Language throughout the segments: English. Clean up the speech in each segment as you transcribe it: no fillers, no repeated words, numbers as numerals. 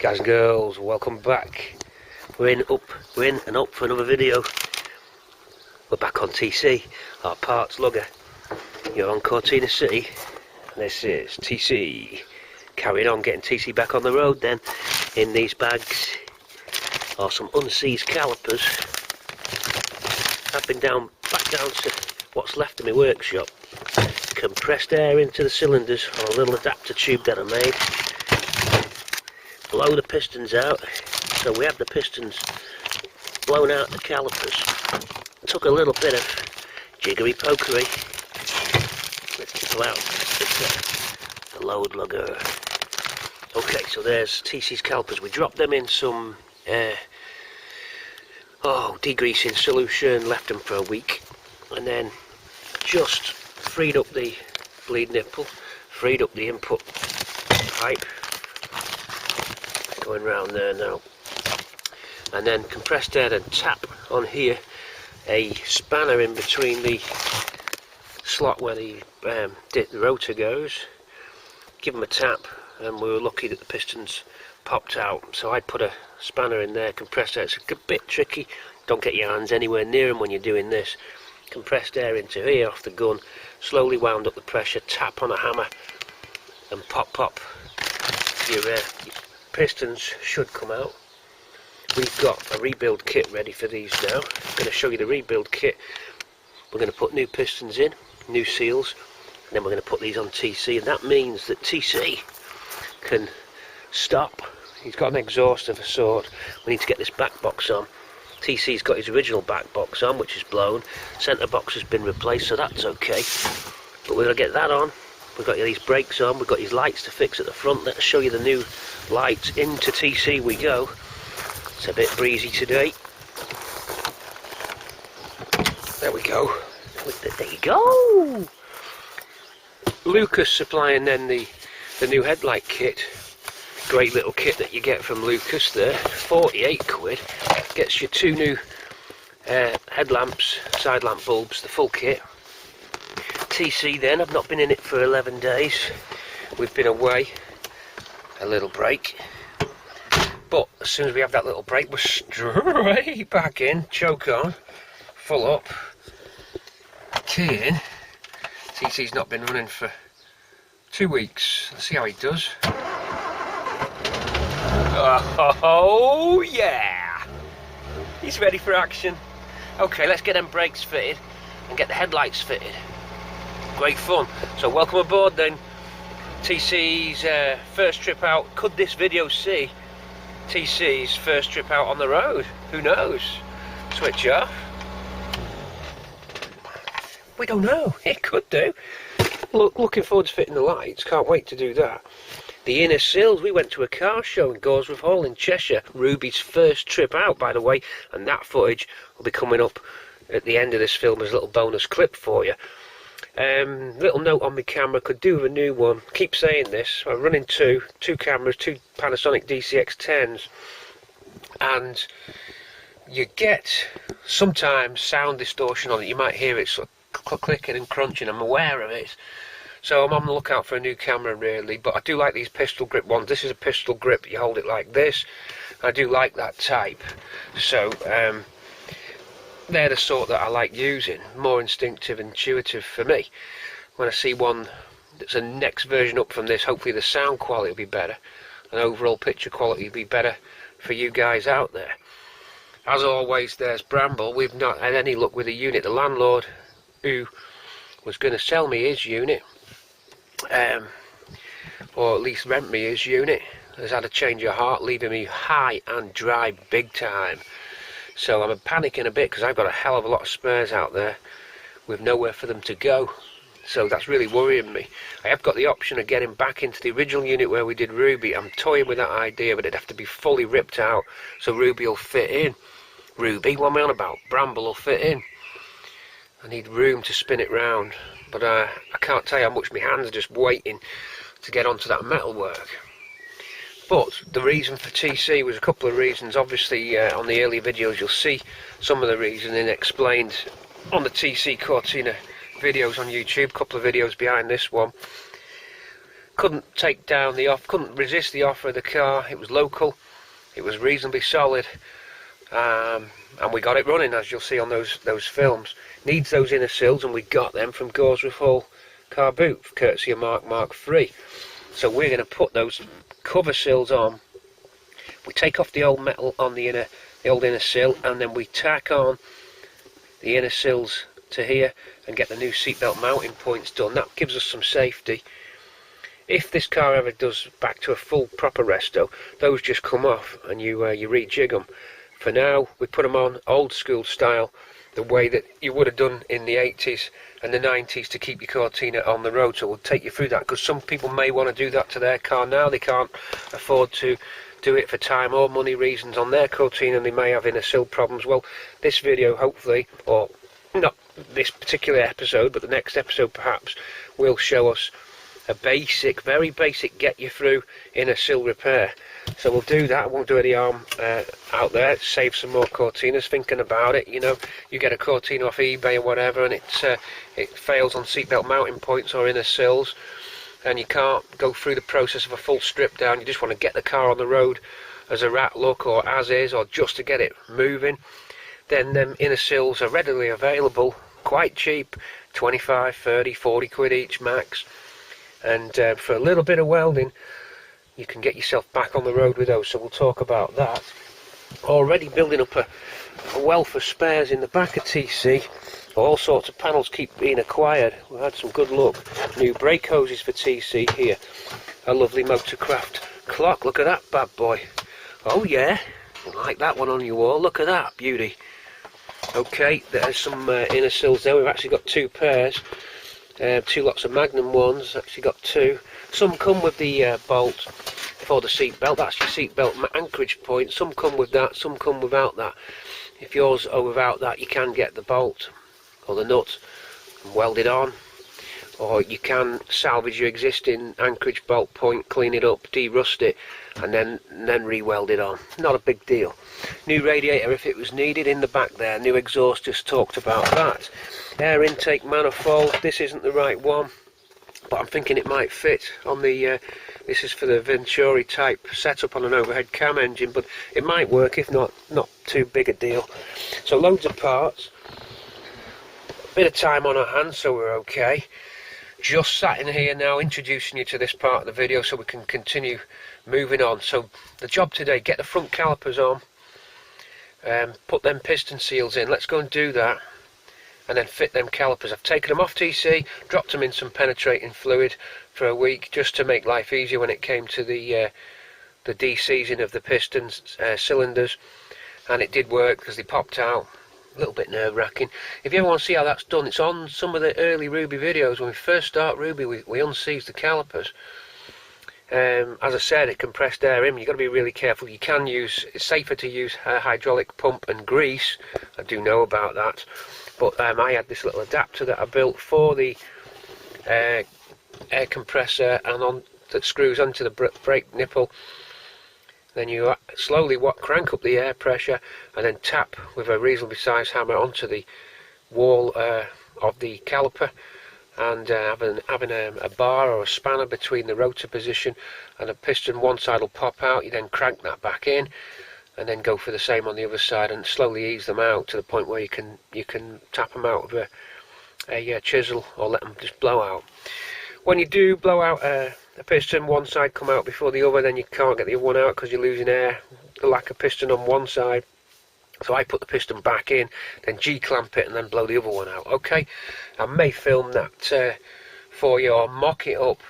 Guys and girls, welcome back. We're in and up for another video. We're back on TC, our parts lugger. You're on Cortina City, and this is TC. Carrying on, getting TC back on the road then. In these bags are some unseized calipers. I've been back down to what's left of my workshop. Compressed air into the cylinders on a little adapter tube that I made. Blow the pistons out. So we have the pistons blown out the calipers. Took a little bit of jiggery pokery. Let's pull out the load lugger. Okay, so there's TC's calipers. We dropped them in some degreasing solution, left them for a week, and then just freed up the bleed nipple, freed up the input pipe, going round there now, and then compressed air and tap on here a spanner in between the slot where the rotor goes, give them a tap, and we were lucky that the pistons popped out. So I put a spanner in there, compressed air. It's a bit tricky, don't get your hands anywhere near them when you're doing this. Compressed air into here off the gun, slowly wound up the pressure, tap on a hammer and pop. Your pistons should come out. We've got a rebuild kit ready for these now. I'm going to show you the rebuild kit. We're going to put new pistons in, new seals, and then we're going to put these on TC, and that means that TC can stop. He's got an exhaust of a sort. We need to get this back box on. TC's got his original back box on, which is blown. Centre box has been replaced, so that's okay. But we're going to get that on. We've got these brakes on. We've got these lights to fix at the front. Let's show you the new lights. Into TC we go. It's a bit breezy today. There we go. There you go. Lucas supplying then the new headlight kit. Great little kit that you get from Lucas there. 48 quid. Gets you two new headlamps, side lamp bulbs, the full kit. TC then, I've not been in it for 11 days. We've been away. A little break. But as soon as we have that little break, we're straight back in. Choke on. Full up. Key in. TC's not been running for 2 weeks. Let's see how he does. Oh yeah! He's ready for action. Okay, let's get them brakes fitted and get the headlights fitted. Great fun. So welcome aboard then. TC's first trip out. Could this video see TC's first trip out on the road? Who knows? Switch off. We don't know. It could do. Looking forward to fitting the lights. Can't wait to do that. The inner sills, we went to a car show in Gawsworth Hall in Cheshire. Ruby's first trip out, by the way, and that footage will be coming up at the end of this film as a little bonus clip for you. Little note on my camera, could do with a new one. Keep saying this. I'm running two cameras, two Panasonic DCX10s, and you get sometimes sound distortion on it. You might hear it sort of clicking and crunching. I'm aware of it. So I'm on the lookout for a new camera really, but I do like these pistol grip ones. This is a pistol grip, you hold it like this. I do like that type. So they're the sort that I like using, more instinctive, intuitive for me. When I see one that's a next version up from this, hopefully the sound quality will be better, and overall picture quality will be better for you guys out there. As always, there's Bramble. We've not had any luck with the unit. The landlord who was going to sell me his unit, or at least rent me his unit, has had a change of heart, leaving me high and dry big time. So I'm panicking a bit because I've got a hell of a lot of spares out there with nowhere for them to go. So that's really worrying me. I have got the option of getting back into the original unit where we did Ruby. I'm toying with that idea, but it'd have to be fully ripped out so Ruby will fit in. Ruby, what am I on about? Bramble will fit in. I need room to spin it round, but I can't tell you how much my hands are just waiting to get onto that metalwork. But the reason for TC was a couple of reasons. Obviously on the earlier videos you'll see some of the reasoning explained on the TC Cortina videos on YouTube, a couple of videos behind this one. couldn't resist the offer of the car. It was local, it was reasonably solid, and we got it running, as you'll see on those films. Needs those inner sills, and we got them from Gawsworth Hall car boot, courtesy of Mk3. So we're going to put those cover sills on. We take off the old metal on the old inner sill, and then we tack on the inner sills to here and get the new seatbelt mounting points done. That gives us some safety. If this car ever does back to a full proper resto, those just come off and you rejig them. For now, we put them on old school style, the way that you would have done in the 80s and the 90s to keep your Cortina on the road. So we'll take you through that, because some people may want to do that to their car now. They can't afford to do it for time or money reasons on their Cortina, and they may have inner sill problems. Well, this video, hopefully, or not this particular episode, but the next episode perhaps, will show us a basic, very basic, get you through inner sill repair. So we'll do that. I won't do any harm out there. Save some more Cortinas. Thinking about it, you know, you get a Cortina off eBay or whatever, and it fails on seatbelt mounting points or inner sills, and you can't go through the process of a full strip down. You just want to get the car on the road as a rat look, or as is, or just to get it moving. Then them inner sills are readily available, quite cheap, 25, 30, 40 quid each max, and for a little bit of welding you can get yourself back on the road with those. So we'll talk about that. Already building up a wealth of spares in the back of TC. All sorts of panels keep being acquired. We've had some good luck. New brake hoses for TC here. A lovely Motorcraft clock. Look at that bad boy. Oh yeah, I like that one on your wall. Look at that beauty. Okay, there's some inner sills there. We've actually got two pairs. Two lots of Magnum ones. Actually got two. Some come with the bolt for the seat belt. That's your seat belt anchorage point. Some come with that, some come without that. If yours are without that, you can get the bolt or the nut and weld it on, or you can salvage your existing anchorage bolt point, clean it up, de-rust it, and then re-weld it on. Not a big deal. New radiator if it was needed in the back there. New exhaust, just talked about that. Air intake manifold. This isn't the right one, but I'm thinking it might fit on the this is for the Venturi type setup on an overhead cam engine, but it might work. If not too big a deal. So loads of parts, a bit of time on our hands, so we're okay. Just sat in here now introducing you to this part of the video so we can continue moving on. So the job today, get the front calipers on, put them piston seals in. Let's go and do that, and then fit them calipers. I've taken them off TC, dropped them in some penetrating fluid for a week just to make life easier when it came to the de-seizing of the pistons cylinders, and it did work because they popped out. A little bit nerve-wracking. If you ever want to see how that's done, it's on some of the early Ruby videos. When we first start Ruby, we unseized the calipers. As I said, it compressed air in. You've got to be really careful. You can use, it's safer to use a hydraulic pump and grease. I do know about that. But I had this little adapter that I built for the air compressor, and that screws onto the brake nipple. Then you slowly crank up the air pressure and then tap with a reasonably sized hammer onto the wall of the caliper, and having a bar or a spanner between the rotor position and a piston. One side will pop out. You then crank that back in, and then go for the same on the other side, and slowly ease them out to the point where you can tap them out with a chisel, or let them just blow out. When you do blow out a piston, one side come out before the other, then you can't get the other one out because you're losing air, the lack of piston on one side. So I put the piston back in, then G-clamp it, and then blow the other one out. Okay, I may film that for you, or mock it up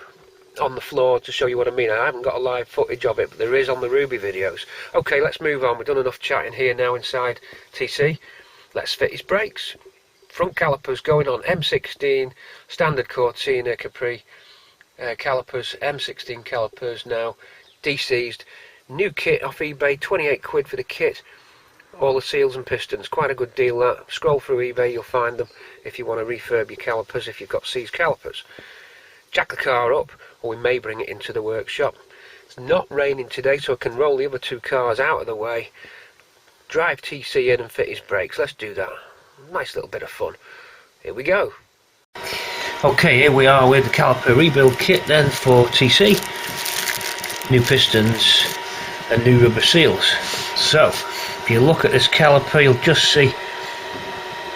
on the floor to show you what I mean. I haven't got a live footage of it, but there is on the Ruby videos. Okay, let's move on. We've done enough chatting here now inside TC. Let's fit his brakes. Front calipers going on M16 standard Cortina Mk3 calipers, M16 calipers now, de-seized. New kit off eBay, 28 quid for the kit. All the seals and pistons, quite a good deal that. Scroll through eBay, you'll find them if you want to refurb your calipers, if you've got seized calipers. Jack the car up, or we may bring it into the workshop. It's not raining today, so I can roll the other two cars out of the way, drive TC in and fit his brakes. Let's do that. Nice little bit of fun. Here we go. Okay, here we are with the caliper rebuild kit then for TC. New pistons and new rubber seals. So if you look at this caliper, you'll just see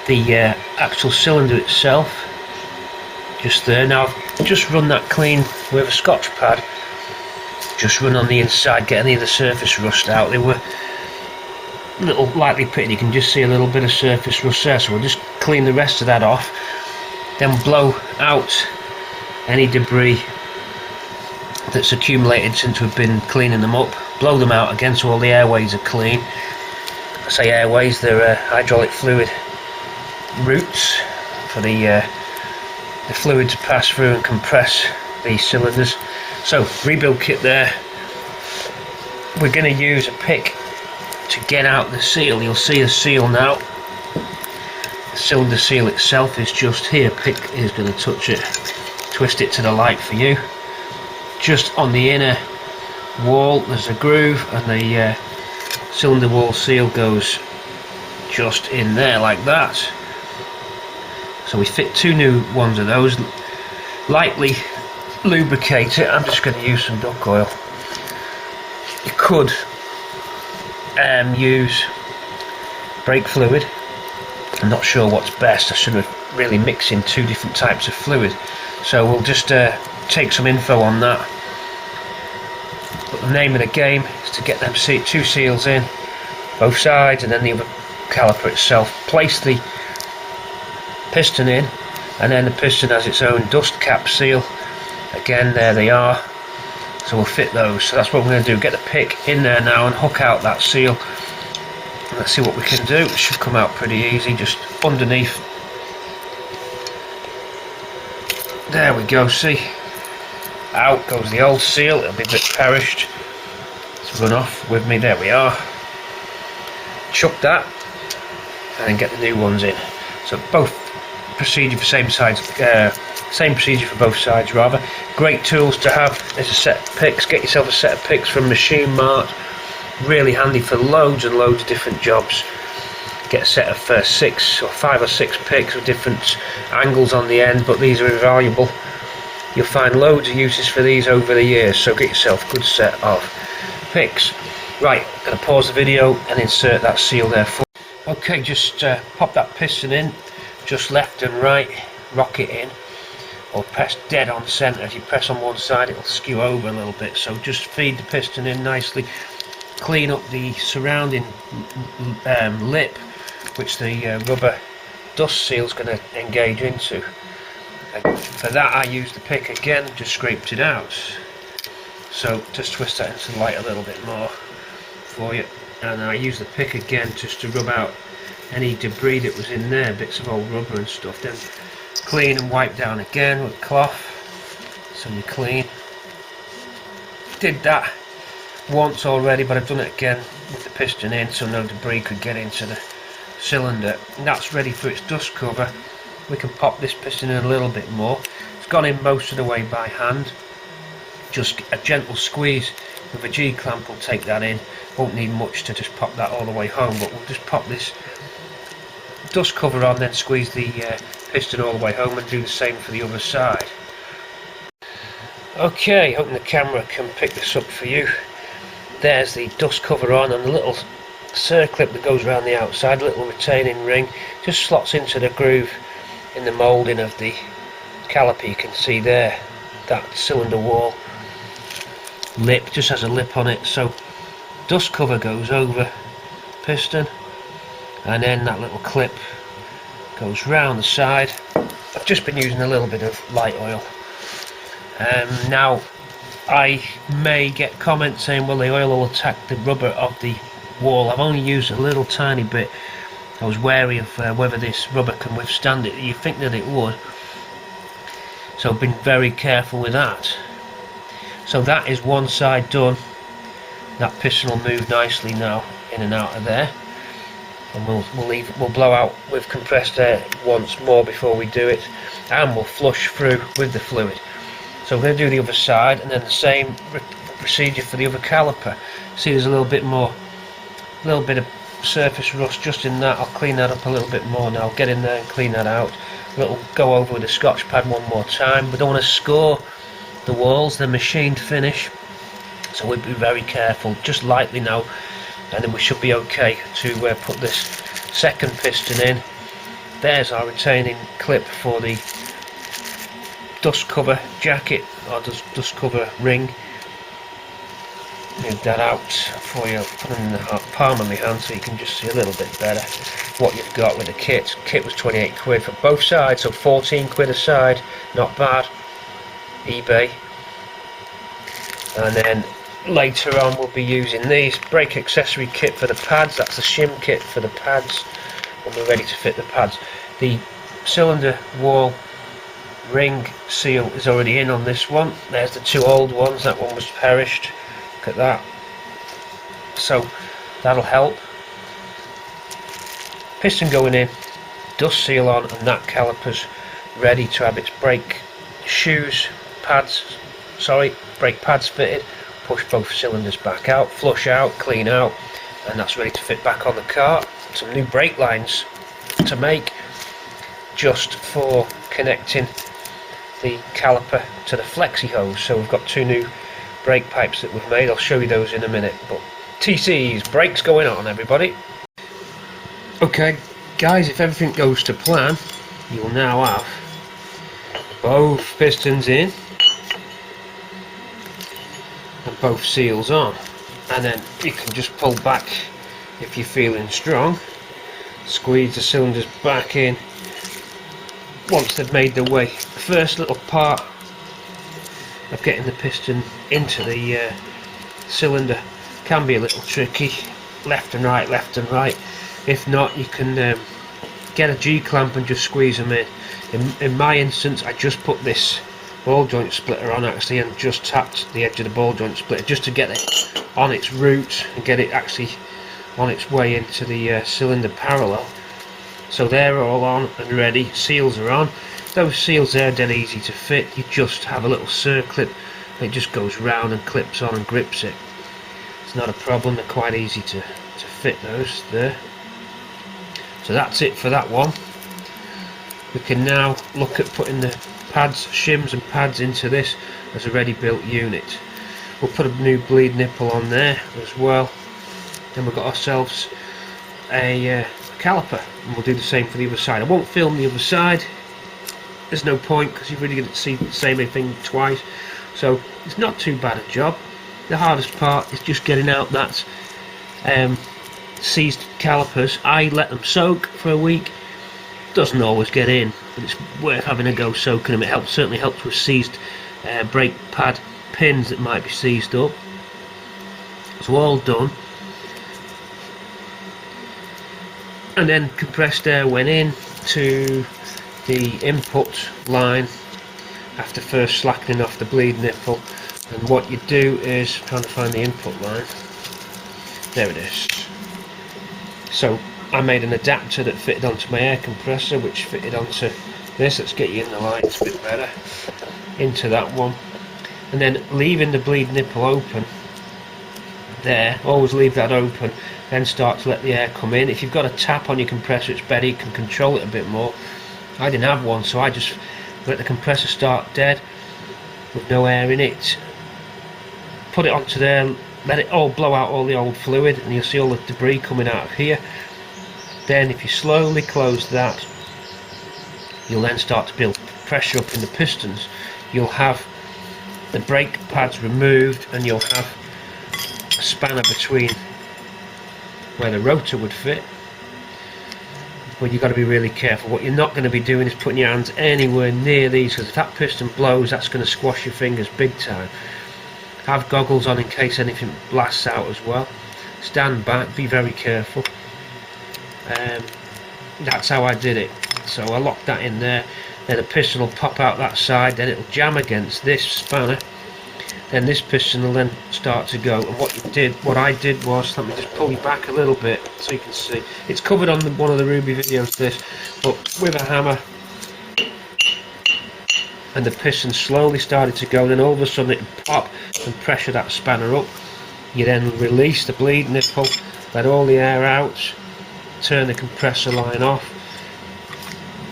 the actual cylinder itself just there. Now I've just run that clean with a scotch pad, just run on the inside, get any of the surface rust out. They were a little lightly pitted, you can just see a little bit of surface rust there, so we'll just clean the rest of that off, then blow out any debris that's accumulated since we've been cleaning them up. Blow them out again so all the airways are clean. I say airways, they're hydraulic fluid routes for the fluid to pass through and compress these cylinders. So rebuild kit there. We're going to use a pick to get out the seal. You'll see the seal now. The cylinder seal itself is just here. Pick is going to touch it, twist it to the light for you. Just on the inner wall there's a groove, and the cylinder wall seal goes just in there like that. So we fit 2 new ones of those. Lightly lubricate it. I'm just going to use some duck oil. You could use brake fluid. I'm not sure what's best. I should have really mixed in 2 different types of fluid. So we'll just take some info on that. But the name of the game is to get them 2 seals in, both sides, and then the other caliper itself. Place the piston in, and then the piston has its own dust cap seal. Again, there they are. So we'll fit those. So that's what we're going to do. Get the pick in there now and hook out that seal. Let's see what we can do. It should come out pretty easy, just underneath. There we go, see? Out goes the old seal. It'll be a bit perished. Let's run off with me. There we are. Chuck that and then get the new ones in. So both procedure for same procedure for both sides rather. Great tools to have. There's a set of picks. Get yourself a set of picks from Machine Mart. Really handy for loads and loads of different jobs. Get a set of 5 or 6 picks with different angles on the end, but these are invaluable. You'll find loads of uses for these over the years, so get yourself a good set of picks. Right, I'm going to pause the video and insert that seal there for. Okay, just pop that piston in, just left and right, rock it in, or press dead on centre. If you press on one side it'll skew over a little bit, so just feed the piston in nicely. Clean up the surrounding lip, which the rubber dust seal is going to engage into. And for that I used the pick again, just scraped it out. So just twist that into the light a little bit more for you. And I used the pick again just to rub out any debris that was in there, bits of old rubber and stuff. Then clean and wipe down again with a cloth, so you clean. Did that once already, but I've done it again with the piston in so no debris could get into the cylinder. And that's ready for its dust cover. We can pop this piston in a little bit more. It's gone in most of the way by hand. Just a gentle squeeze with a G-clamp will take that in. Won't need much to just pop that all the way home, but we'll just pop this dust cover on, then squeeze the piston all the way home and do the same for the other side. Okay, hoping the camera can pick this up for you. There's the dust cover on, and the little circlip that goes around the outside, a little retaining ring, just slots into the groove in the moulding of the caliper. You can see there that cylinder wall lip just has a lip on it, so dust cover goes over piston, and then that little clip goes round the side. I've just been using a little bit of light oil. Now I may get comments saying, well, the oil will attack the rubber of the wall. I've only used a little tiny bit. I was wary of whether this rubber can withstand it. You think that it would, so I've been very careful with that. So that is one side done. That piston will move nicely now in and out of there, and we'll blow out with compressed air once more before we do it, and we'll flush through with the fluid. So we're going to do the other side, and then the same procedure for the other caliper. See, there's a little bit of surface rust just in that. I'll clean that up a little bit more now, get in there and clean that out. Go over with a Scotch pad one more time. We don't want to score the walls, they're machined finish, so we'll be very careful, just lightly now, and then we should be okay to put this second piston in. There's our retaining clip for the dust cover jacket, or dust cover ring. Move that out for you, put it in the palm of my hand so you can just see a little bit better what you've got with the kit. Kit was 28 quid for both sides, so 14 quid a side, not bad, eBay. And then later on we'll be using these brake accessory kit for the pads. That's the shim kit for the pads when we're ready to fit the pads. The cylinder wall ring seal is already in on this one. There's the two old ones, that one was perished. Look at that, so that'll help. Piston going in, dust seal on, and that caliper's ready to have its brake pads fitted. Push both cylinders back out, flush out, clean out, and that's ready to fit back on the car. Some new brake lines to make just for connecting the caliper to the flexi hose, so we've got two new brake pipes that we've made. I'll show you those in a minute, but TC's brakes going on, everybody. Okay guys, if everything goes to plan, you'll now have both pistons in and both seals on, and then you can just pull back if you're feeling strong, squeeze the cylinders back in once they've made their way. The first little part of getting the piston into the cylinder can be a little tricky, left and right. If not, you can get a G-clamp and just squeeze them in. In my instance, I just put this ball joint splitter on actually, and just tapped the edge of the ball joint splitter just to get it on its route and get it actually on its way into the cylinder parallel. So they're all on and ready, seals are on. Those seals there are dead easy to fit. You just have a little circlip, it just goes round and clips on and grips it. It's not a problem, they're quite easy to fit those there. So that's it for that one. We can now look at putting the pads, shims and pads into this as a ready built unit. We'll put a new bleed nipple on there as well. Then we've got ourselves a caliper, and we'll do the same for the other side. I won't film the other side, there's no point because you're really going to see the same thing twice, so it's not too bad a job. The hardest part is just getting out that seized calipers. I let them soak for a week. Doesn't always get in, but it's worth having a go soaking them. It certainly helps with seized brake pad pins that might be seized up. So all done, and then compressed air went in to the input line after first slackening off the bleed nipple. And what you do is, trying to find the input line, there it is. So I made an adapter that fitted onto my air compressor, which fitted onto this. Let's get you in the lights a bit better, into that one, and then leaving the bleed nipple open there. Always leave that open, then start to let the air come in. If you've got a tap on your compressor, it's better, you can control it a bit more. I didn't have one, so I just let the compressor start dead with no air in it, put it onto there, let it all blow out all the old fluid, and you'll see all the debris coming out of here. Then if you slowly close that, you'll then start to build pressure up in the pistons. You'll have the brake pads removed, and you'll have a spanner between where the rotor would fit. But you've got to be really careful. What you're not going to be doing is putting your hands anywhere near these, because if that piston blows, that's going to squash your fingers big time. Have goggles on in case anything blasts out as well. Stand back, be very careful. That's how I did it. So I locked that in there, then the piston will pop out that side, then it'll jam against this spanner, then this piston will then start to go. And what I did was, let me just pull you back a little bit so you can see. It's covered on one of the Ruby videos, this, but with a hammer, and the piston slowly started to go, then all of a sudden it would pop and pressure that spanner up. You then release the bleed nipple, let all the air out, turn the compressor line off,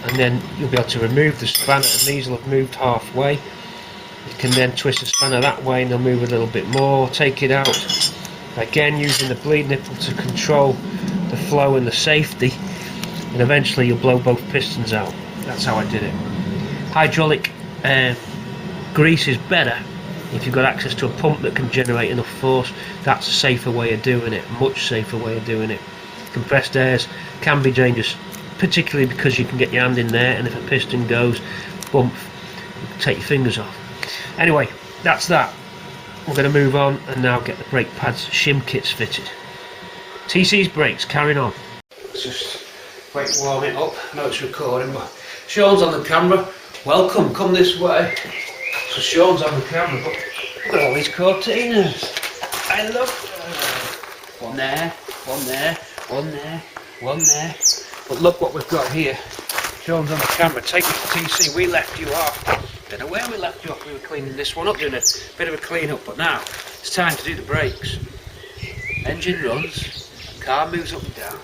and then you'll be able to remove the spanner, and these will have moved halfway. You can then twist the spanner that way and they'll move a little bit more, take it out, again using the bleed nipple to control the flow and the safety, and eventually you'll blow both pistons out. That's how I did it. Hydraulic grease is better if you've got access to a pump that can generate enough force. That's a safer way of doing it, much safer way of doing it. Compressed airs can be dangerous, particularly because you can get your hand in there, and if a piston goes, bump, you can take your fingers off. Anyway, that's that. We're going to move on and now get the brake pads shim kits fitted. TC's brakes, carrying on. Let's just wait to warm it up. I know it's recording, but Sean's on the camera. Welcome, come this way. So Sean's on the camera, but look at all these Cortinas. I love them. One there, one there, one there, one there. But look what we've got here. Sean's on the camera. Take it to TC. We left you off. Don't know where we left you off. We were cleaning this one up, doing a bit of a clean up. But now it's time to do the brakes. Engine runs, car moves up and down.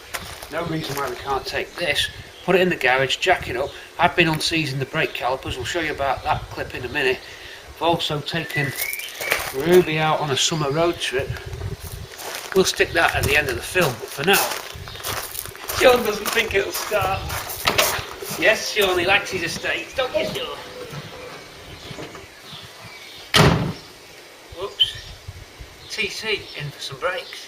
No reason why we can't take this, put it in the garage, jack it up. I've been unseizing the brake calipers. We'll show you about that clip in a minute. I've also taken Ruby out on a summer road trip. We'll stick that at the end of the film. But for now, Sean doesn't think it'll start. Yes, Sean, he likes his estate, don't you, Sean? Whoops. TC in for some brakes.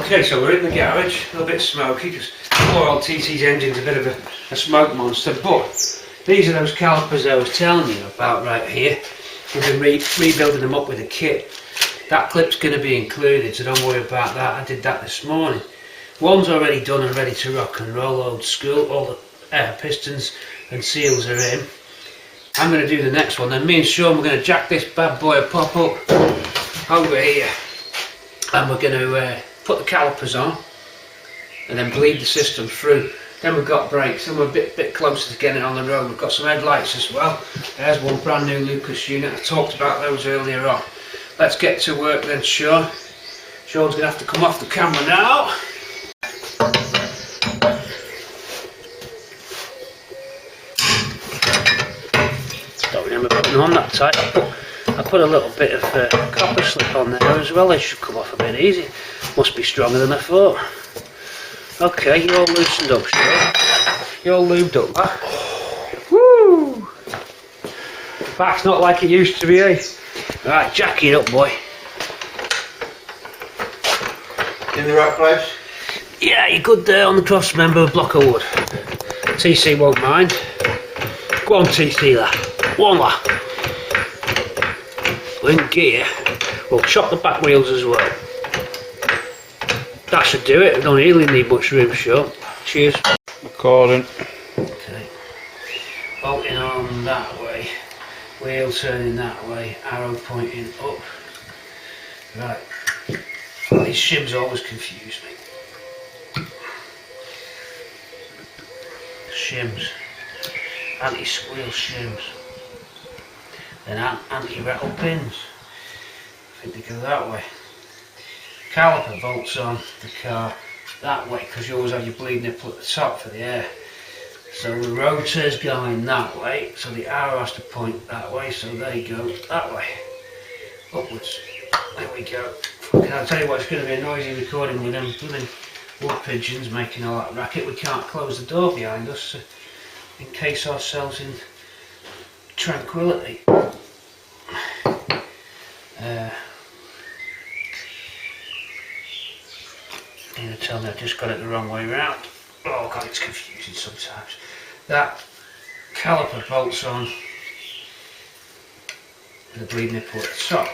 Okay, so we're in the garage, a little bit smoky because poor old TC's engine's a bit of a smoke monster, but these are those calipers I was telling you about right here. We've been rebuilding them up with a kit. That clip's going to be included, so don't worry about that. I did that this morning. One's already done and ready to rock and roll, old school. All the pistons and seals are in. I'm going to do the next one, then me and Sean, we're going to jack this bad boy a pop up over here, and we're going to put the calipers on and then bleed the system through. Then we've got brakes, and we're a bit closer to getting it on the road. We've got some headlights as well. There's one brand new Lucas unit. I talked about those earlier on. Let's get to work then, Sean. Sean's going to have to come off the camera now. Don't remember putting them on that tight. I put a little bit of copper slip on there as well. They should come off a bit easy. Must be stronger than I thought. Okay, you're all loosened up, Sean. You're all lubed up, huh? Woo! Back's not like it used to be, eh? Right, jack it up, boy. In the right place? Yeah, you're good there on the cross member, a block of wood. TC won't mind. Go on, TC, lad. One, lad. We're in gear. We'll chop the back wheels as well. That should do it. We don't really need much room, Sean. Cheers. Recording. Okay. Bolting on that way. Wheel turning that way. Arrow pointing up. Right. Oh, these shims always confuse me. Shims. Anti-squeal shims. Then anti-rattle pins. I think they go that way. Caliper bolts on the car that way because you always have your bleed nipple at the top for the air. So the rotor's going that way, so the arrow has to point that way, so they go that way. Upwards. There we go. Okay, I'll tell you what, it's going to be a noisy recording with them blooming wood pigeons making all that racket. We can't close the door behind us to encase ourselves in tranquility. You're going to tell me I've just got it the wrong way round. oh god, it's confusing sometimes. That caliper bolts on the bleed nipple at the top.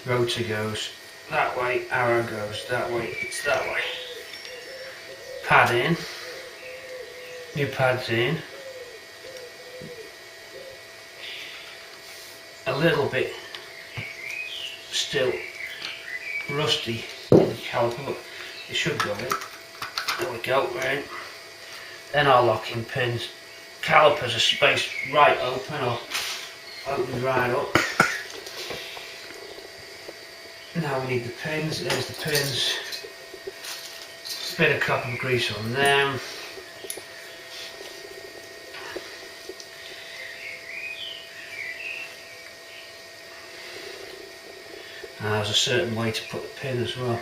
Rotor goes that way, arrow goes that way, it's that way. Pad in, new pads in. A little bit still rusty in the caliper, but it should go in. There we go, we're in. Then our locking pins. Calipers are spaced right open or open right up. Now we need the pins. There's the pins. Bit of copper grease on them. And there's a certain way to put the pin as well.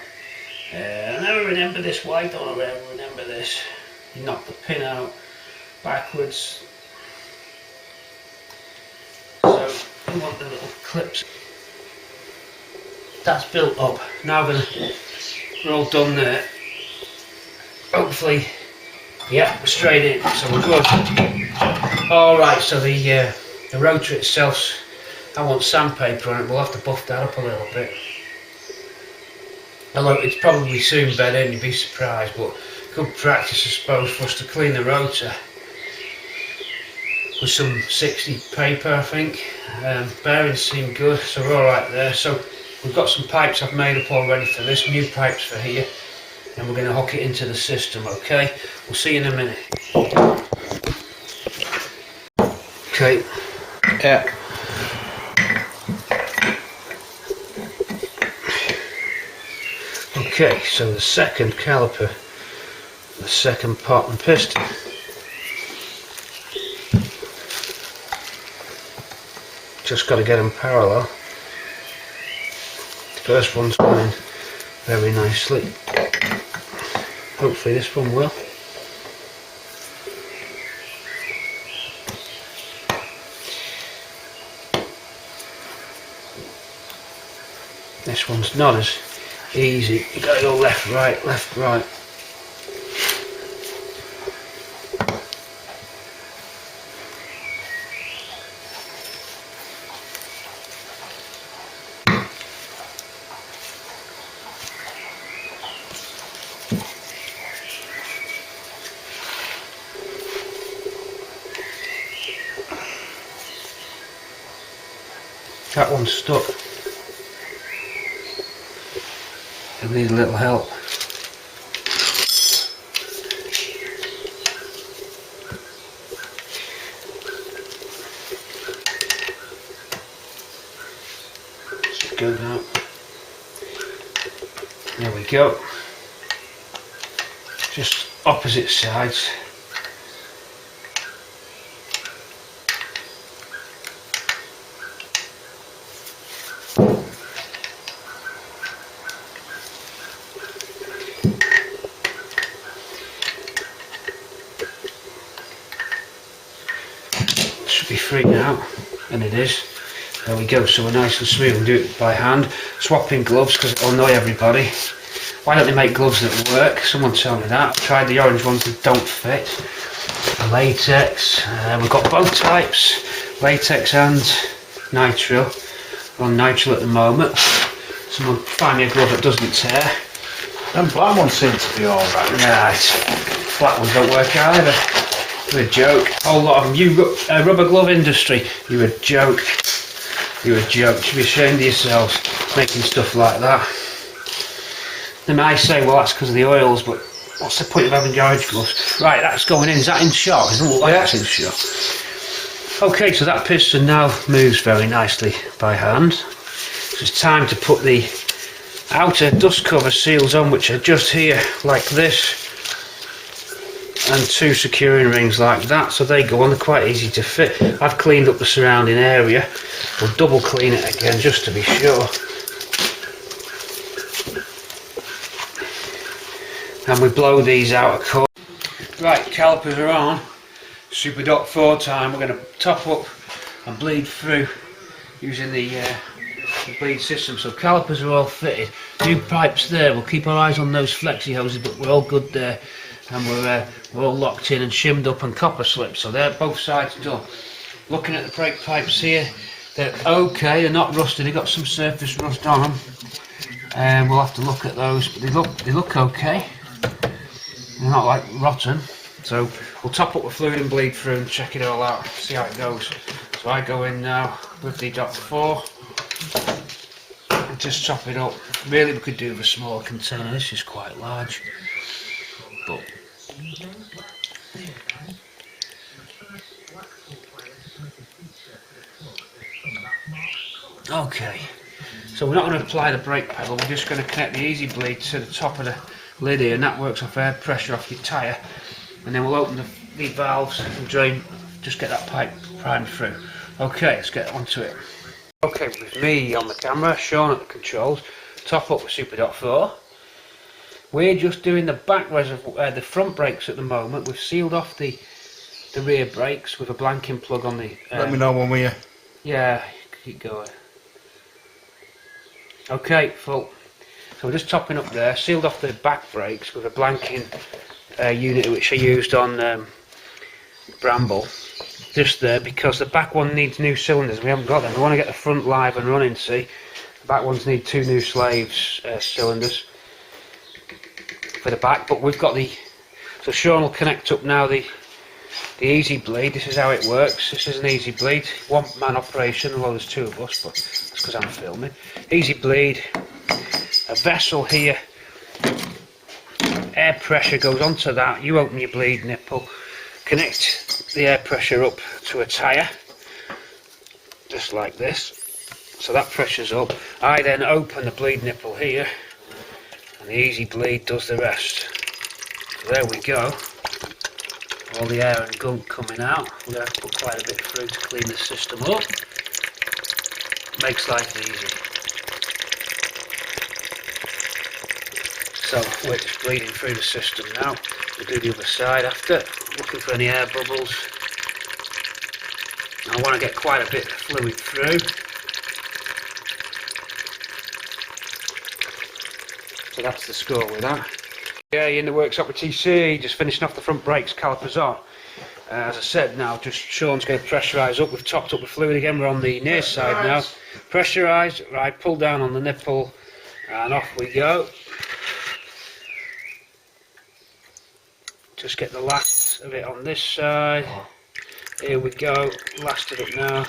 I never remember this. Why don't I ever remember this? You knock the pin out backwards. So you want the little clips. That's built up. Now we're all done there. Hopefully, yeah, we're straight in. So we're good. All right. So the rotor itself, I want sandpaper on it. We'll have to buff that up a little bit. Although it's probably soon bed in, you'd be surprised, but good practice I suppose for us to clean the rotor with some 60 paper, I think. Bearings seem good, so we're alright there. So we've got some pipes I've made up already for this, new pipes for here, and we're going to hook it into the system, okay? We'll see you in a minute. Okay. Yeah. Okay, so the second caliper, the second pot and piston. Just got to get them parallel. The first one's going very nicely. Hopefully this one will. This one's not as easy. You got to go left, right, left, right. That one's stuck. It'll need a little help. Should go now. There we go. Just opposite sides. Should be free now, and it is. There we go, so we're nice and smooth. And do it by hand, swapping gloves because it'll annoy everybody. Why don't they make gloves that work? Someone tell me that. I've tried the orange ones that don't fit. Latex, we've got both types, latex and nitrile. We're on nitrile at the moment. Someone find me a glove that doesn't tear. Them black ones seem to be alright. Nah, black ones don't work either. You're a joke. Whole lot of them. You rubber glove industry. You're a joke. You're a joke. You should be ashamed of yourselves making stuff like that. They might say, well, that's because of the oils, but what's the point of having orange gloves? Right, that's going in. Is that in shot? It doesn't look like that's in shot. Okay, so that piston now moves very nicely by hand. So it's time to put the outer dust cover seals on, which are just here like this, and two securing rings like that, so they go on. They're quite easy to fit. I've cleaned up the surrounding area. We'll double clean it again just to be sure. And we blow these out of course. Right, calipers are on. Super dot 4 time. We're going to top up and bleed through using the the bleed system. So calipers are all fitted. New pipes there. We'll keep our eyes on those flexi hoses, but we're all good there, and we're all locked in and shimmed up and copper slipped. So they're both sides done. Looking at the brake pipes here, they're okay. They're not rusted. They've got some surface rust on them, and we'll have to look at those. But they look okay. They're not like rotten. So we'll top up the fluid and bleed through and check it all out, see how it goes. So I go in now with the .4 and just top it up. Really we could do with a smaller container, this is quite large. But okay, so we're not going to apply the brake pedal, we're just going to connect the easy bleed to the top of the lid here, and that works off air pressure off your tyre. And then we'll open the valves and drain, just get that pipe primed through. Okay, let's get onto it. Okay, with me on the camera, Sean at the controls, top up with Super 4. We're just doing the back reservoir, the front brakes at the moment. We've sealed off the rear brakes with a blanking plug on the... Let me know when we're... Yeah, keep going. Okay, full. So we're just topping up there, sealed off the back brakes with a blanking unit which I used on Bramble. Just there because the back one needs new cylinders. We haven't got them. We want to get the front live and running, see. The back ones need 2 new slaves cylinders for the back, but we've got the... So Sean will connect up now the easy bleed. This is how it works. This is an easy bleed. One man operation, well there's 2 of us, but that's because I'm filming. Easy bleed. A vessel here. Air pressure goes onto that. You open your bleed nipple. Connect the air pressure up to a tyre, just like this, so that pressure's up. I then open the bleed nipple here, and the easy bleed does the rest. So there we go, all the air and gunk coming out. We're going to have to put quite a bit through to clean the system up. Makes life easy. So we're just bleeding through the system now. We'll do the other side after, looking for any air bubbles. I want to get quite a bit of fluid through. So that's the score with that. Yeah, in the workshop with TC, just finishing off the front brakes, calipers on. As I said now, just Sean's going to pressurise up. We've topped up with fluid again, we're on the near side now. Pressurise, right, pull down on the nipple, and off we go. Just get the last of it on this side. Here we go, last of it now.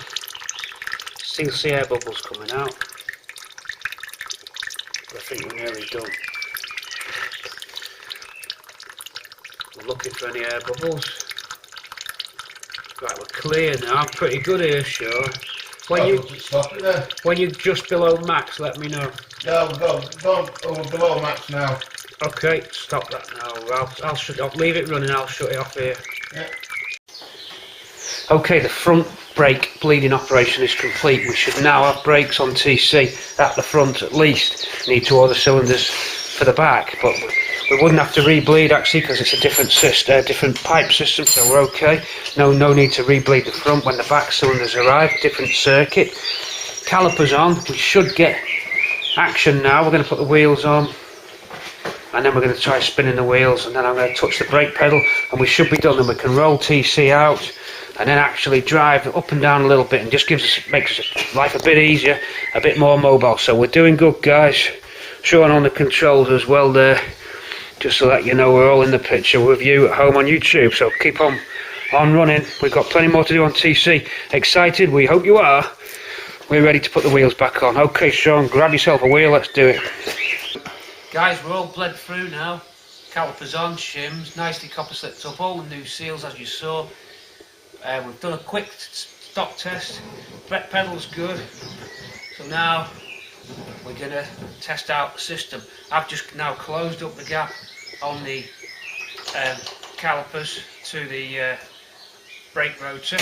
Still see air bubbles coming out. I think we're nearly done. We're looking for any air bubbles. Right, we're clear now. Pretty good here, Sean. When you're just below max, let me know. No, we're below max now. Okay, stop that now. I'll shut it off. Leave it running, I'll shut it off here. Yeah. Okay, the front brake bleeding operation is complete. We should now have brakes on TC at the front at least. Need 2 other cylinders for the back, but we wouldn't have to re-bleed actually because it's a different system, different pipe system, so we're okay. No need to re-bleed the front when the back cylinders arrive. Different circuit. Calipers on. We should get action now. We're going to put the wheels on. And then we're going to try spinning the wheels, and then I'm going to touch the brake pedal, and we should be done. And we can roll TC out, and then actually drive up and down a little bit, and just makes life a bit easier, a bit more mobile. So we're doing good, guys. Sean on the controls as well there, just to let you know we're all in the picture with you at home on YouTube. So keep on running. We've got plenty more to do on TC. Excited? We hope you are. We're ready to put the wheels back on. Okay, Sean, grab yourself a wheel. Let's do it. Guys, we're all bled through now. Calipers on, shims, nicely copper slipped up, all the new seals as you saw. We've done a quick stock test. Brake pedal's good. So now we're going to test out the system. I've just now closed up the gap on the calipers to the brake rotor.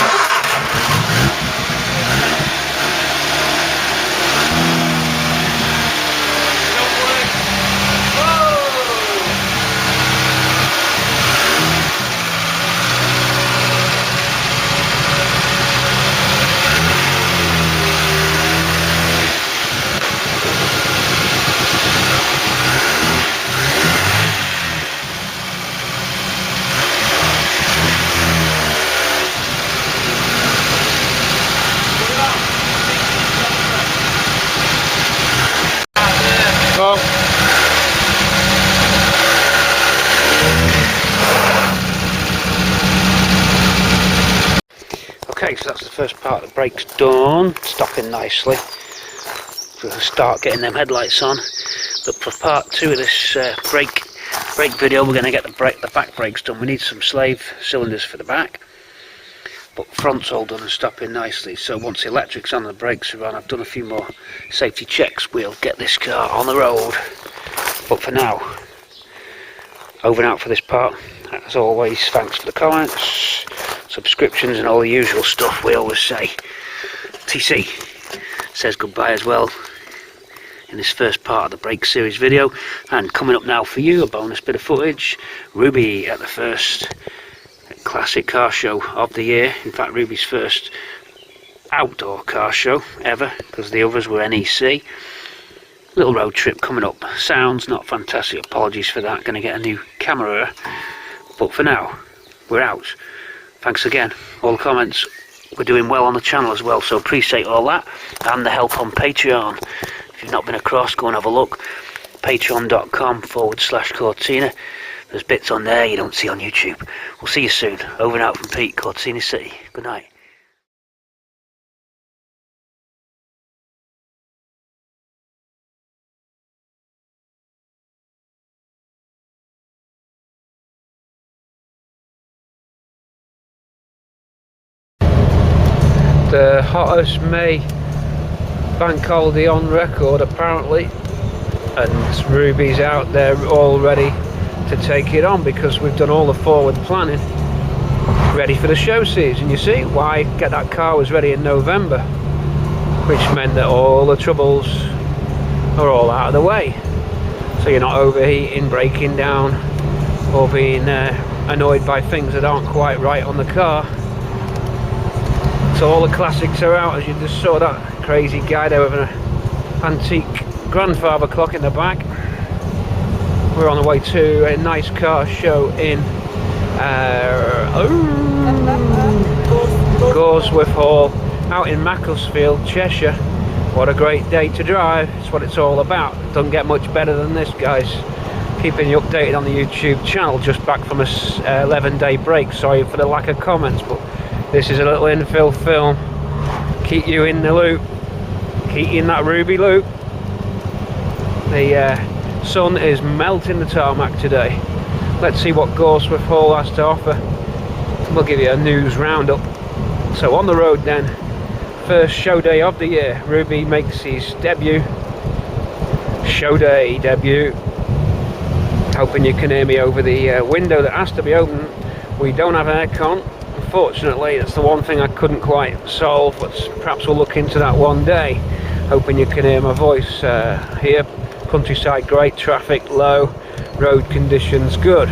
Right, so that's the first part of the brakes done, stopping nicely. We'll start getting them headlights on. But for part 2 of this brake video, we're going to get the back brakes done. We need some slave cylinders for the back, but front's all done and stopping nicely. So once the electrics on and the brakes are on, I've done a few more safety checks, we'll get this car on the road. But for now, over and out for this part. As always, thanks for the comments, subscriptions and all the usual stuff we always say. TC says goodbye as well in this first part of the brake series video. And coming up now for you, a bonus bit of footage. Ruby at the first classic car show of the year. In fact, Ruby's first outdoor car show ever, because the others were NEC. Little road trip coming up. Sounds not fantastic, apologies for that. Going to get a new camera, but for now we're out. Thanks again, all the comments. We're doing well on the channel as well, so appreciate all that, and the help on Patreon. If you've not been across, go and have a look. Patreon.com/Cortina. There's bits on there you don't see on YouTube. We'll see you soon. Over and out from Pete, Cortina City. Good night. The hottest May bank holiday on record apparently, and Ruby's out there all ready to take it on because we've done all the forward planning ready for the show season. You see why Get That Car was ready in November, which meant that all the troubles are all out of the way, so you're not overheating, breaking down, or being annoyed by things that aren't quite right on the car. So all the classics are out, as you just saw that crazy guy there with an antique grandfather clock in the back. We're on the way to a nice car show in Gawsworth Hall out in Macclesfield, Cheshire. What a great day to drive. It's what it's all about. Doesn't get much better than this, guys. Keeping you updated on the YouTube channel. Just back from a 11-day break. Sorry for the lack of comments, but this is a little infill film. Keep you in the loop. Keep you in that Ruby loop. The sun is melting the tarmac today. Let's see what Gawsworth Hall has to offer. We'll give you a news roundup. So on the road then. First show day of the year. Ruby makes his debut. Show day debut. Hoping you can hear me over the window that has to be open. We don't have aircon. Unfortunately, that's the one thing I couldn't quite solve, but perhaps we'll look into that one day. Hoping you can hear my voice here. Countryside great, traffic low, road conditions good.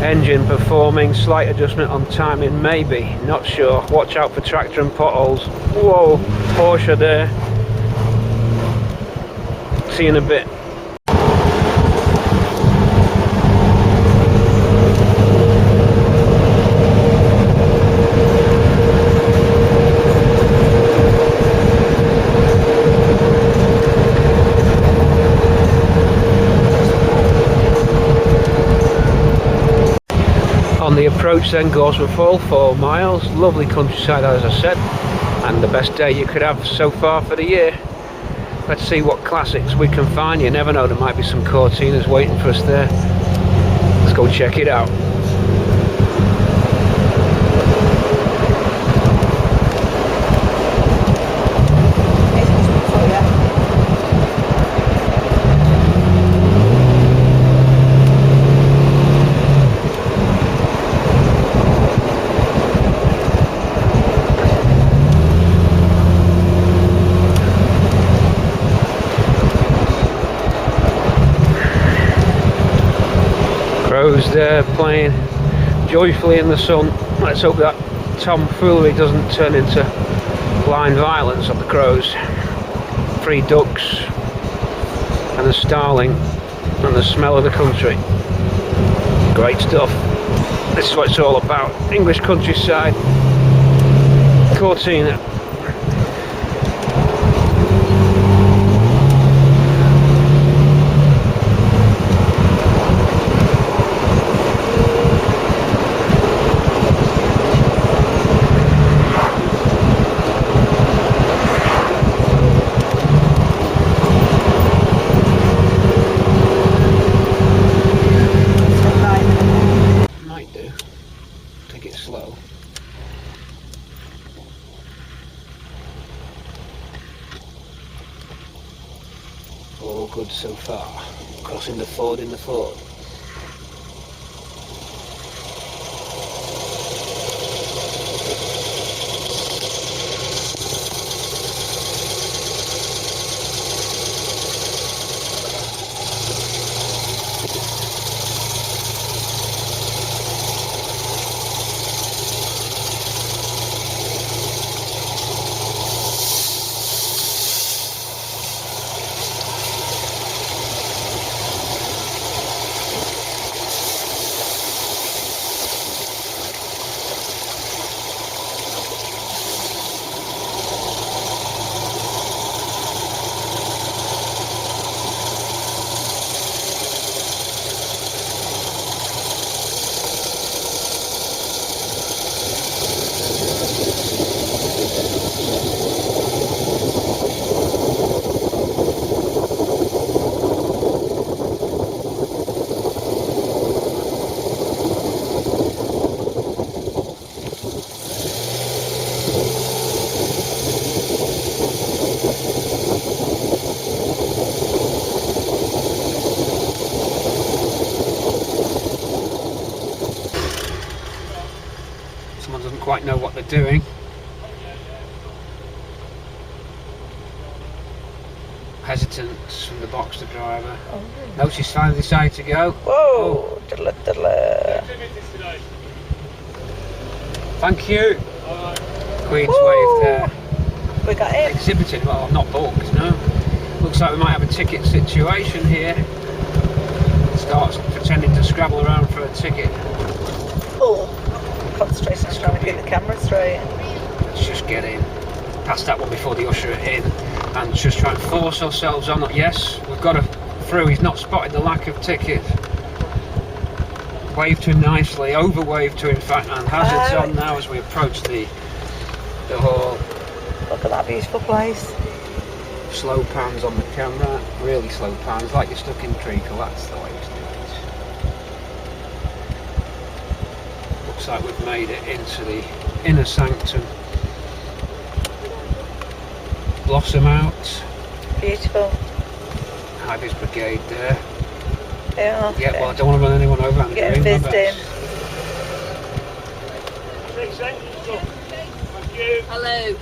Engine performing, slight adjustment on timing maybe, not sure. Watch out for tractor and potholes. Whoa, Porsche there. See you in a bit. On the approach then, Gawsworth Hall, 4 miles, lovely countryside as I said, and the best day you could have so far for the year. Let's see what classics we can find. You never know, there might be some Cortinas waiting for us there. Let's go check it out. Crows there playing joyfully in the sun. Let's hope that tomfoolery doesn't turn into blind violence of the crows. 3 ducks and a starling and the smell of the country. Great stuff. This is what it's all about. English countryside. Cortina. good so far. Crossing the Ford in the Ford. Someone doesn't quite know what they're doing. Hesitance from the Boxster driver. Oh. No, she's finally decided to go. Whoa! Diddle, diddle. Thank you. Queen's Woo. wave there. We got in. Exhibited, well, not booked, no. Looks like we might have a ticket situation here. Starts pretending to scrabble around for a ticket. Oh, concentration's trying to get the camera straight. Let's just get in. Past that one before the usher in and just try and force ourselves on. Yes, we've got her through. He's not spotted the lack of tickets. Wave to him nicely, over wave to him, in fact, and hazards on now as we approach the hall. Look at that beautiful place. Slow pans on the camera, really slow pans, like you're stuck in treacle. That's the way to do it. Looks like we've made it into the inner sanctum. Blossom out. Beautiful. Ivy's brigade there. Yeah. Yeah, well, I don't want to run anyone over. I'm Getting doing my fizzed in. best. Hello.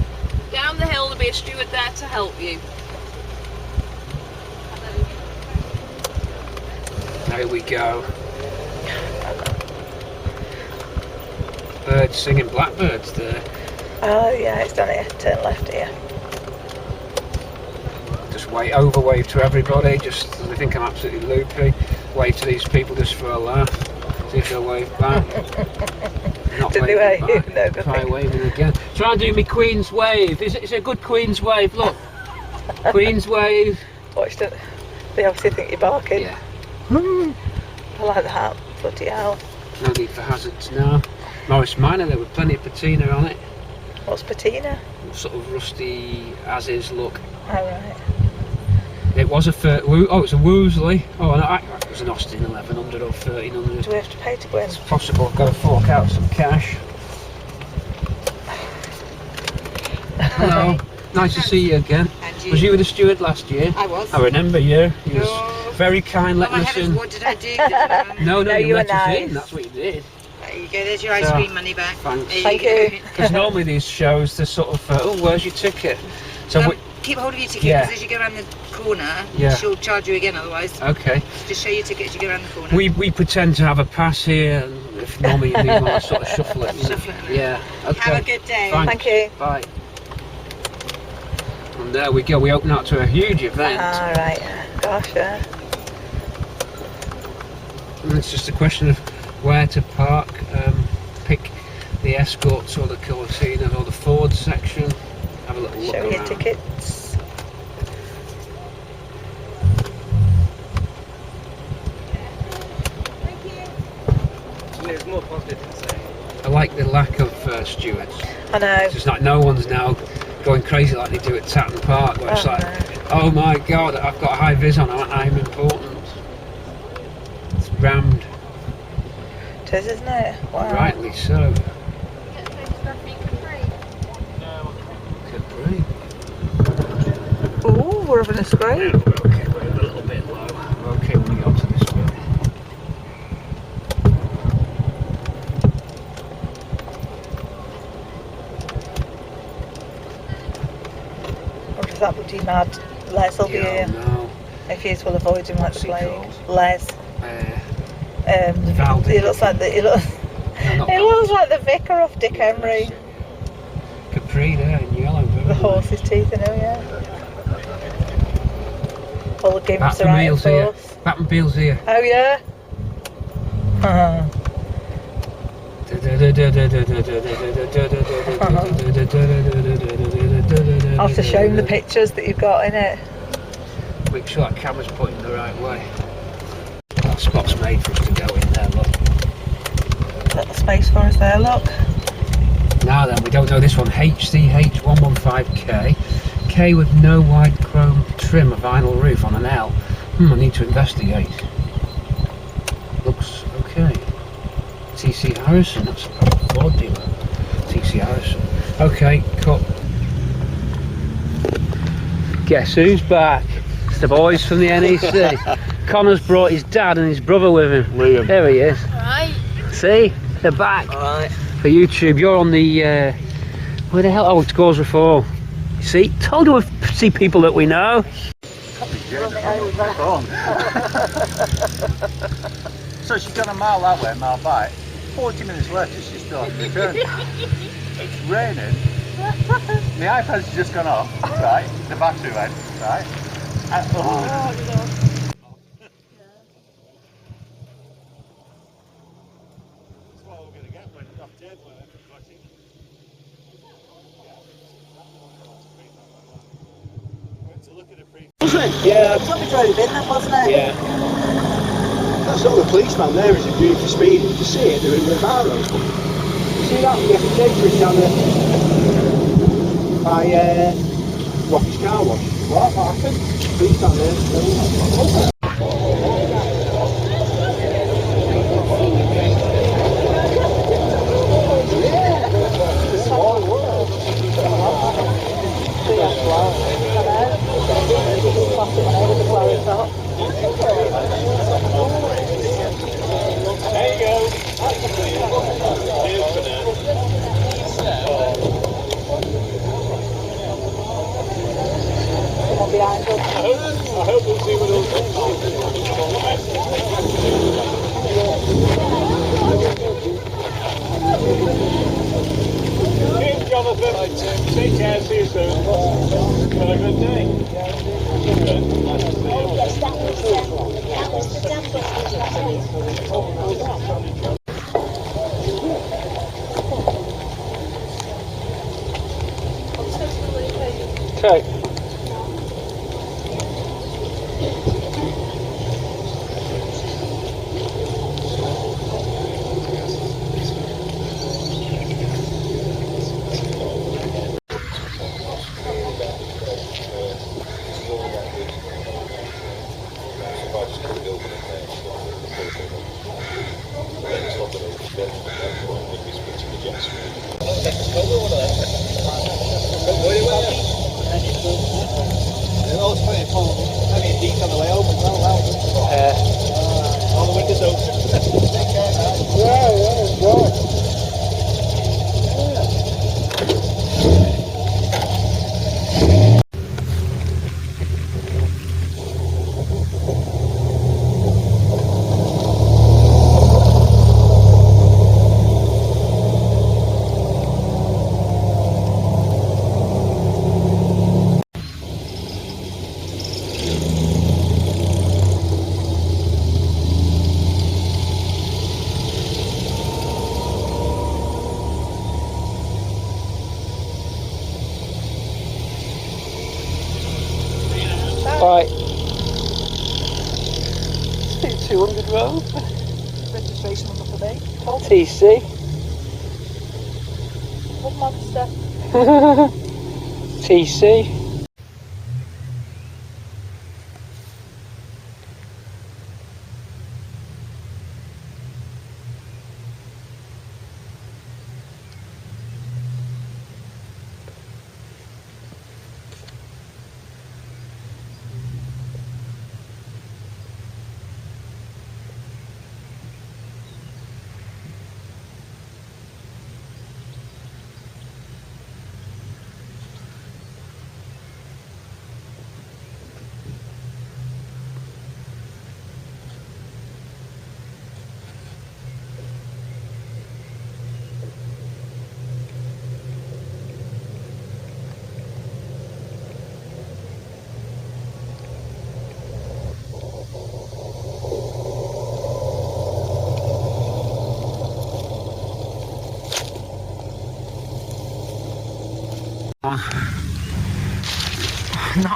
Down the hill, there'll be a steward there to help you. There we go. Birds singing blackbirds there. Oh yeah, it's done here. Turn left here. Just over wave to everybody, just they think I'm absolutely loopy. Wave to these people just for a laugh. See if they'll wave back. Not Did they waving wave? back. No, good Try thing. waving again. Try and do me Queen's wave. Is it a good Queen's wave? Look. Queen's wave. Watched it. They obviously think you're barking. Yeah. I like that. Bloody hell. No need for hazards now. Morris Minor, there was plenty of patina on it. What's patina? Sort of rusty as is look. Alright. It was a it's a Woosley. Oh, no, it was an Austin 1100 or 1300. Do we have to pay to go in? It's possible. I've got to fork out some cash. Hello. Nice to see you again. And Was you with the steward last year? I was. I remember you. You was Oh. very kind, Oh letting my us heavens, in. what did I do? No, No, you you were let us nice. in. That's what you did. There you go, there's your ice cream money back. Thanks. There Thank go. you. Because normally these shows, they're sort of, oh, where's your ticket? So Keep hold of your ticket Yeah. because as you go around the corner, Yeah. she'll charge you again otherwise. okay. Just show your ticket as you go around the corner. We pretend to have a pass here, and if normally you need one, sort of shuffle it. Shuffle it. Yeah. Okay. Have a good day. Thanks. Thank you. Bye. And there we go. We open up to a huge event. Alright. Gosh, yeah. And it's just a question of where to park. Pick the Escorts or the Cortina or the Ford section. Have a little look Show around. your tickets. There's more positive to say. I like the lack of stewards. I know. It's just like no one's now going crazy like they do at Tatton Park, where it's Oh, like, no. oh my god, I've got a high vis on, I'm important. It's rammed, It is, isn't it? Wow. rightly so. Capri. Ooh, we're having a scrape. Okay, we're in a little you mad? Les will be Yeah, here. no. If he is, we'll avoid him like What's the he plague. called? Les. Valdi. He looks like the he looks, No, not he Valdi. looks like the vicar off Dick Yeah, Emery. that's it, yeah. Capri there in yellow. The horse's teeth, I know, yeah. All the gimps are out in Batmobile's here. force. Batmobile's here. Oh yeah. I'll have to show him the pictures that you've got in it. Make sure that camera's pointing the right way. That spot's made for us to go in there, look. Little space for us there, look. Now then, we don't know this one. HCH115K. K with no wide chrome trim, a vinyl roof on an L. I need to investigate. Looks okay. TC Harrison, that's a Ford dealer. TC Harrison. Okay, cut. Guess who's back? It's the boys from the NEC. Connor's brought his dad and his brother with him. Liam. There he is. Right. See? They're back. Alright. For YouTube. You're on the... where the hell? Oh, it's Gawsworth Hall. You see? Told you we see people that we know. So she's gone a mile that way, a mile back. 40 minutes later, she's still on the return. It's raining. My iPad's just gone off, right? The battery went, right? And, Oh, no. That's what we're going to get when off tape when went to look at a pre. Yeah. It's only drove in then, wasn't it? Yeah. That's not the policeman there, is it? Doing for speeding. To see it, they're in the bar road. See that? You have to take it down there by Robbie's car wash. What happened? Police down there. I hope we'll see what Cheers, Jonathan. Take care, see you soon. Have a good day. Okay. All the windows open. Right. 200 road. Registration number for me. TC. What monster? TC. Not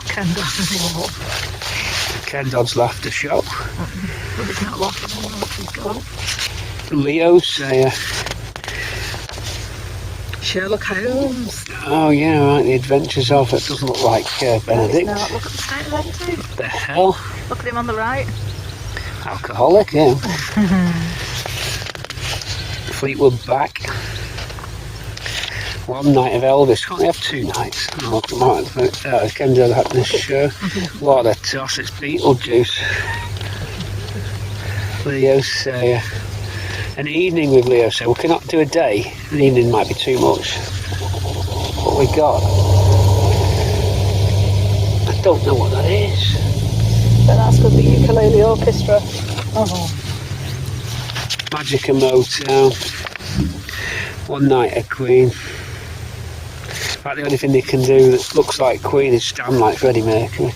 Ken Dodd's anymore. Ken Dodd's laughter show. But it's not laughing anymore, she's gone. Leo Sayer. Sherlock Holmes. Oh yeah, right, the adventures of it doesn't look like Benedict. No, look at the state of them too. What the hell? Look at him on the right. Alcoholic, yeah. Fleetwood back. One night of Elvis. Can't they have 2 nights? Oh, come on. Ken Dodd had this show. What a toss. It's Beetlejuice. Leo Sayer. An evening with Leo Sayer. We cannot do a day. An evening might be too much. What we got? I don't know what that is. But that's good, the ukulele orchestra. Oh. Magic and Motown. One night at Queen. Right, the only thing they can do that looks like Queen is stand like Freddie Mercury.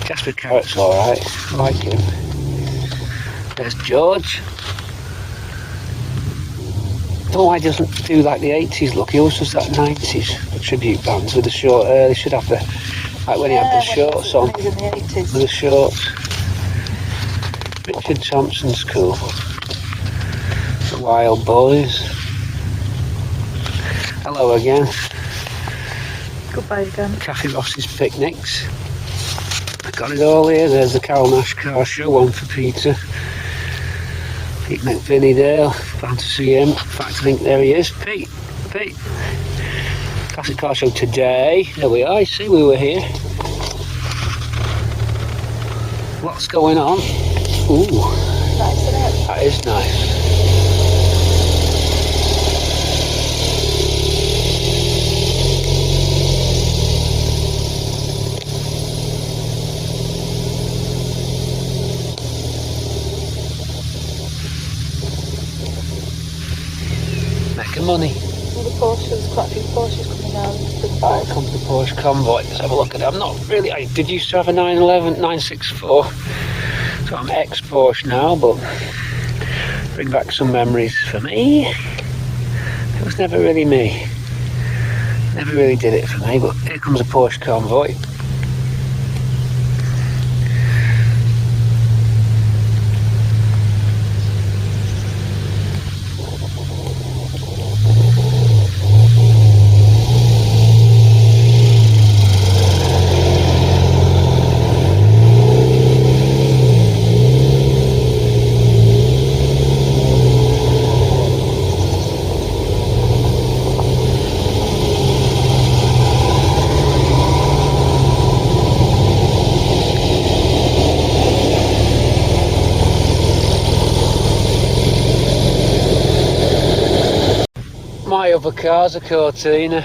Jasper Carrot's alright. I like him. There's George. I don't know why he doesn't do like the 80s look. He always does that 90s tribute bands with the short hair. They should have the, like when he had the shorts on. When he was in the 80s. With the shorts. Richard Thompson's cool. The Wild Boys. Hello again. Goodbye again. Kathy Ross's Picnics. I got it all here. There's the Carol Nash car show, one for Peter. Pete McVinney-Dale. Glad to see him. In fact, I think there he is. Pete. Classic car show today. There we are. You see, we were here. What's going on? Ooh. Nice, isn't it? That is nice. Making money. Well, the Porsches, quite a few Porsches coming down. Right, comes the Porsche convoy. Let's have a look at it. I'm not really. I did used to have a 911 964, so I'm ex-Porsche now, but bring back some memories for me. It was never really me. Never really did it for me, but here comes a Porsche convoy. My other car's a Cortina.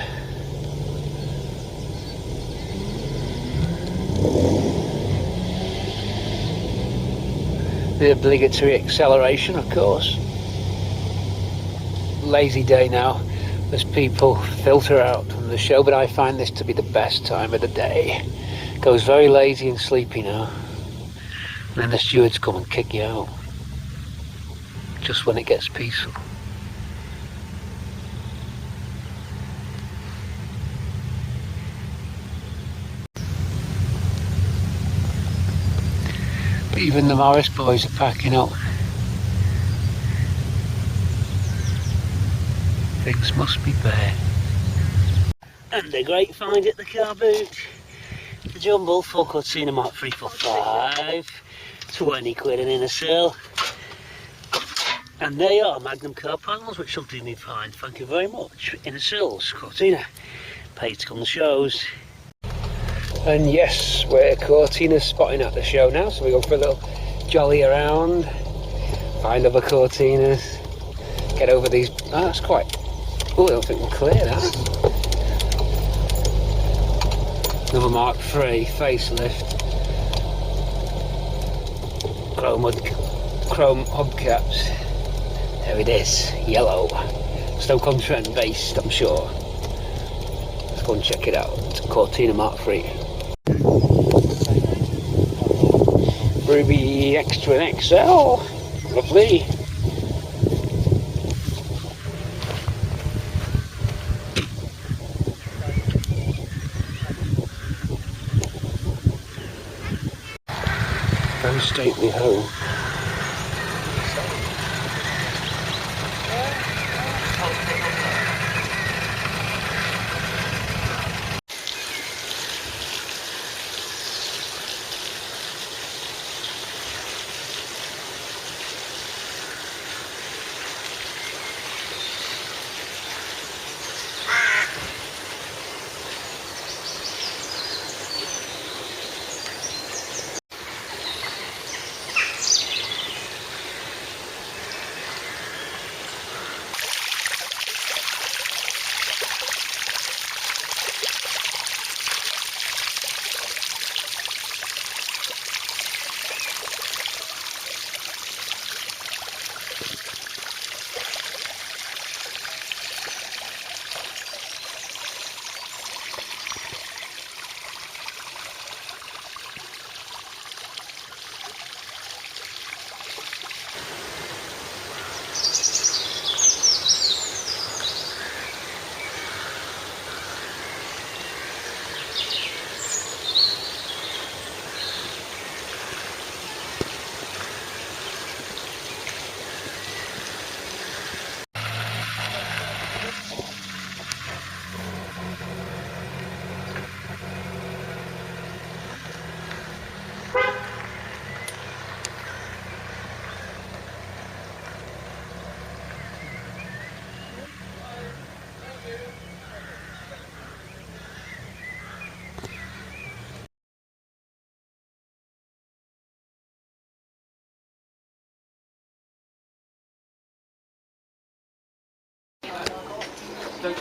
The obligatory acceleration, of course. Lazy day now as people filter out from the show, but I find this to be the best time of the day. Goes very lazy and sleepy now. And then the stewards come and kick you out. Just when it gets peaceful. Even the Morris boys are packing up. Things must be bare. And a great find at the car boot. The Jumble Ford Cortina Mk3 for 5. 20 quid an inner sill. And they are Magnum car panels, which something did find. Thank you very much. Inner sills, Cortina. Paid to come to shows. And yes, we're Cortina spotting at the show now, so we go for a little jolly around, find other Cortinas, get over these. Oh, that's quite. Oh, I don't think we'll clear that. Another Mk3 facelift, chrome hubcaps. There it is, yellow. Stoke-on-Trent based, I'm sure. Let's go and check it out. It's a Cortina Mk3. Ruby Extra and XL, lovely. Very stately home.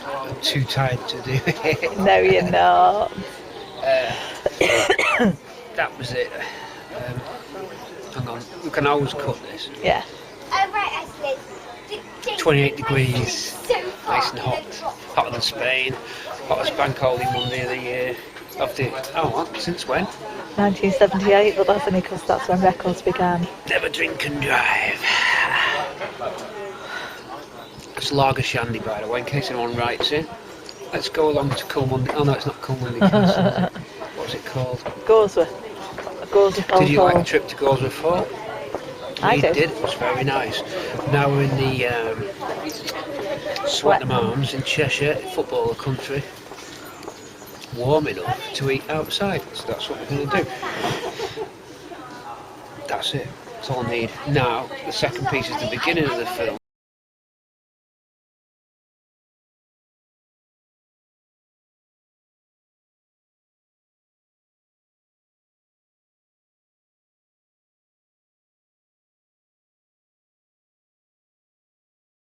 I'm too tired to do it. No, you're not. That was it. Hang on, we can always cut this. Yeah. 28 degrees, nice and hot. Hotter than Spain. Hottest bank holiday Monday of the year. Since when? 1978, but that's only because that's when records began. Never drink and drive. It's lager shandy, by the way, in case anyone writes in. Let's go along to Culmundy. Oh no, it's not Culmundy Castle. What's it called? Gawsworth Hall. Did you like a trip to Gawsworth Hall? I did. It was very nice. Now we're in the Swettenham Arms in Cheshire, footballer country. Warm enough to eat outside, so that's what we're going to do. That's it. That's all I need. Now, the second piece is the beginning of the film.